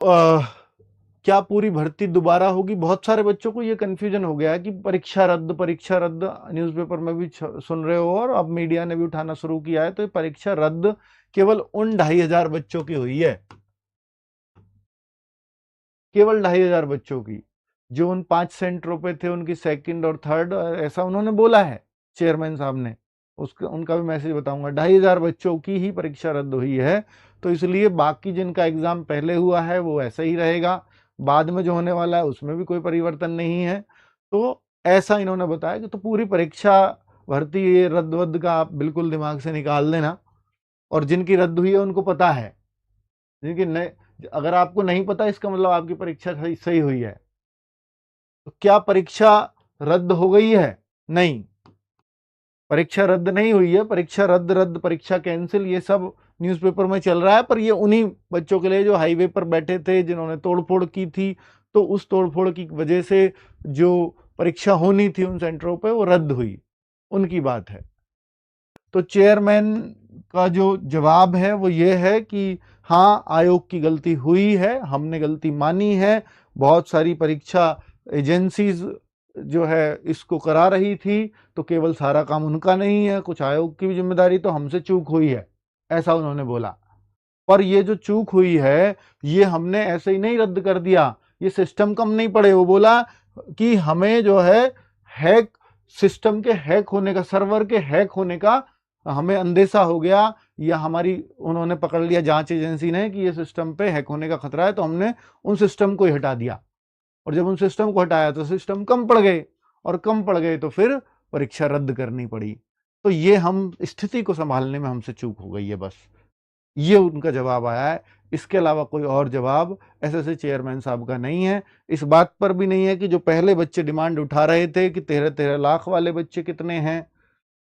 क्या पूरी भर्ती दोबारा होगी? बहुत सारे बच्चों को ये कंफ्यूजन हो गया है कि परीक्षा रद्द न्यूज़पेपर में भी सुन रहे हो और अब मीडिया ने भी उठाना शुरू किया है। तो ये परीक्षा रद्द केवल उन 2,500 बच्चों की हुई है, केवल 2,500 बच्चों की, जो उन 5 सेंटरों पे थे, उनकी सेकंड और थर्ड, ऐसा उन्होंने बोला है चेयरमैन साहब ने। उसका उनका भी मैसेज बताऊंगा। 2,500 बच्चों की ही परीक्षा रद्द हुई है, तो इसलिए बाकी जिनका एग्जाम पहले हुआ है वो ऐसा ही रहेगा, बाद में जो होने वाला है उसमें भी कोई परिवर्तन नहीं है। तो ऐसा इन्होंने बताया कि तो पूरी परीक्षा भर्ती ये रद्द वद्द का आप बिल्कुल दिमाग से निकाल देना। और जिनकी रद्द हुई है उनको पता है, जिनकी नहीं, अगर आपको नहीं पता इसका मतलब आपकी परीक्षा सही सही हुई है। तो क्या परीक्षा रद्द हो गई है? नहीं, परीक्षा रद्द नहीं हुई है। परीक्षा रद्द रद्द परीक्षा कैंसिल ये सब न्यूज़पेपर में चल रहा है, पर ये उन्हीं बच्चों के लिए जो हाईवे पर बैठे थे, जिन्होंने तोड़फोड़ की थी। तो उस तोड़फोड़ की वजह से जो परीक्षा होनी थी उन सेंटरों पे वो रद्द हुई, उनकी बात है। तो चेयरमैन का जो जवाब है वो ये है कि हाँ, आयोग की गलती हुई है, हमने गलती मानी है। बहुत सारी परीक्षा एजेंसीज जो है इसको करा रही थी, तो केवल सारा काम उनका नहीं है, कुछ आयोग की भी जिम्मेदारी, तो हमसे चूक हुई है, ऐसा उन्होंने बोला। पर ये जो चूक हुई है ये हमने ऐसे ही नहीं रद्द कर दिया, ये सिस्टम कम नहीं पड़े। वो बोला कि हमें जो है हैक, सिस्टम के हैक होने का, सर्वर के हैक होने का हमें अंदेशा हो गया, या हमारी उन्होंने पकड़ लिया जांच एजेंसी ने कि ये सिस्टम पे हैक होने का खतरा है, तो हमने उन सिस्टम को ही हटा दिया। और जब उन सिस्टम को हटाया तो सिस्टम कम पड़ गए, और कम पड़ गए तो फिर परीक्षा रद्द करनी पड़ी। तो ये हम स्थिति को संभालने में हमसे चूक हो गई है, बस ये उनका जवाब आया है। इसके अलावा कोई और जवाब एसएससी चेयरमैन साहब का नहीं है। इस बात पर भी नहीं है कि जो पहले बच्चे डिमांड उठा रहे थे कि 13-13 लाख वाले बच्चे कितने हैं,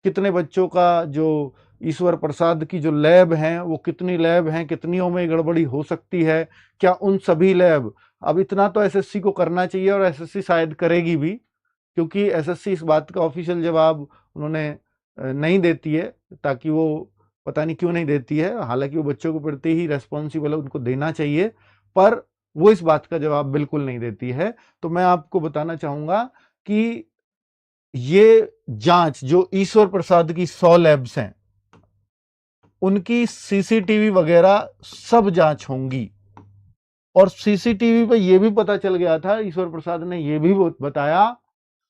कितने बच्चों का जो ईश्वर प्रसाद की जो लैब हैं वो कितनी लैब हैं, कितनियों में गड़बड़ी हो सकती है, क्या उन सभी लैब, अब इतना तो एसएससी को करना चाहिए और एसएससी शायद करेगी भी, क्योंकि एसएससी इस बात का ऑफिशियल जवाब उन्होंने नहीं देती है, ताकि वो, पता नहीं क्यों नहीं देती है, हालांकि वो बच्चों के प्रति ही रेस्पॉन्सिबल है, उनको देना चाहिए, पर वो इस बात का जवाब बिल्कुल नहीं देती है। तो मैं आपको बताना चाहूंगा कि ये जांच जो ईश्वर प्रसाद की 100 लैब्स हैं उनकी सीसीटीवी वगैरह सब जांच होंगी। और सीसीटीवी पे ये भी पता चल गया था, ईश्वर प्रसाद ने ये भी बताया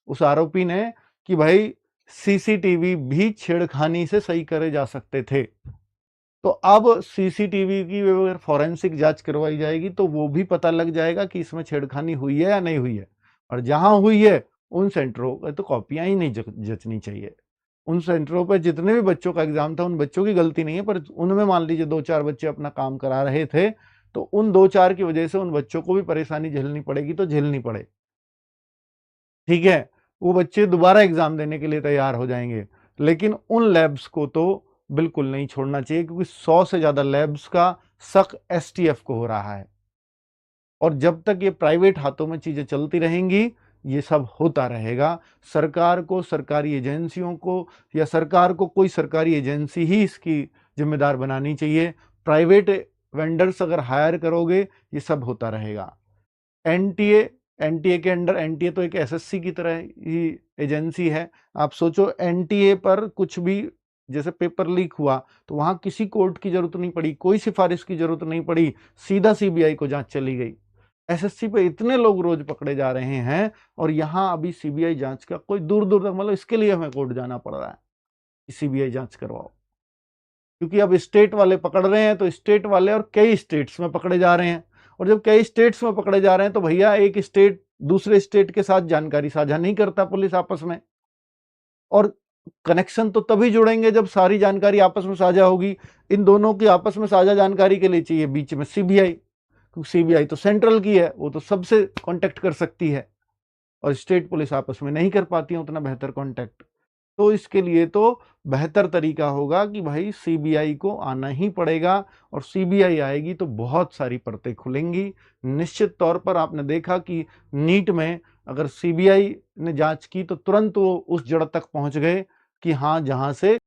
उस आरोपी ने कि भाई सीसीटीवी भी छेड़खानी से सही करे जा सकते थे। तो अब सीसीटीवी की अगर फॉरेंसिक जांच करवाई जाएगी तो वो भी पता लग जाएगा कि इसमें छेड़खानी हुई है या नहीं हुई है। और जहां हुई है उन सेंटरों पर तो कॉपियां ही नहीं जचनी चाहिए। उन सेंटरों पर जितने भी बच्चों का एग्जाम था उन बच्चों की गलती नहीं है, पर उनमें मान लीजिए 2-4 बच्चे अपना काम करा रहे थे, तो उन 2-4 की वजह से उन बच्चों को भी परेशानी झेलनी पड़ेगी, तो झेलनी पड़े, ठीक है। वो बच्चे दोबारा एग्जाम देने के लिए तैयार हो जाएंगे, लेकिन उन लैब्स को तो बिल्कुल नहीं छोड़ना चाहिए, क्योंकि 100 से ज्यादा लैब्स का शक एसटीएफ को हो रहा है। और जब तक ये प्राइवेट हाथों में चीजें चलती रहेंगी ये सब होता रहेगा। सरकार को, सरकारी एजेंसियों को, या सरकार को कोई सरकारी एजेंसी ही इसकी जिम्मेदार बनानी चाहिए। प्राइवेट वेंडर्स अगर हायर करोगे ये सब होता रहेगा। एनटीए, एनटीए के अंडर, एनटीए तो एक एसएससी की तरह ही एजेंसी है। आप सोचो एनटीए पर कुछ भी, जैसे पेपर लीक हुआ तो वहां किसी कोर्ट की जरूरत नहीं पड़ी, कोई सिफारिश की जरूरत नहीं पड़ी, सीधा सीबीआई को जांच चली गई। एसएससी पे इतने लोग रोज पकड़े जा रहे हैं, और यहां अभी सीबीआई जांच का कोई दूर दूर तक, मतलब इसके लिए हमें कोर्ट जाना पड़ रहा है कि सीबीआई जांच करवाओ, क्योंकि अब स्टेट वाले पकड़ रहे हैं, तो स्टेट वाले और कई स्टेट्स में पकड़े जा रहे हैं। और जब कई स्टेट्स में पकड़े जा रहे हैं तो भैया एक स्टेट दूसरे स्टेट के साथ जानकारी साझा नहीं करता पुलिस आपस में। और कनेक्शन तो तभी जुड़ेंगे जब सारी जानकारी आपस में साझा होगी। इन दोनों की आपस में साझा जानकारी के लिए चाहिए बीच में सीबीआई, क्योंकि सीबीआई तो सेंट्रल की है, वो तो सबसे कांटेक्ट कर सकती है, और स्टेट पुलिस आपस में नहीं कर पाती है उतना बेहतर कांटेक्ट। तो इसके लिए तो बेहतर तरीका होगा कि भाई सीबीआई को आना ही पड़ेगा, और सीबीआई आएगी तो बहुत सारी परतें खुलेंगी। निश्चित तौर पर आपने देखा कि नीट में अगर सीबीआई ने जांच की तो तुरंत वो उस जड़ तक पहुंच गए कि हाँ, जहां से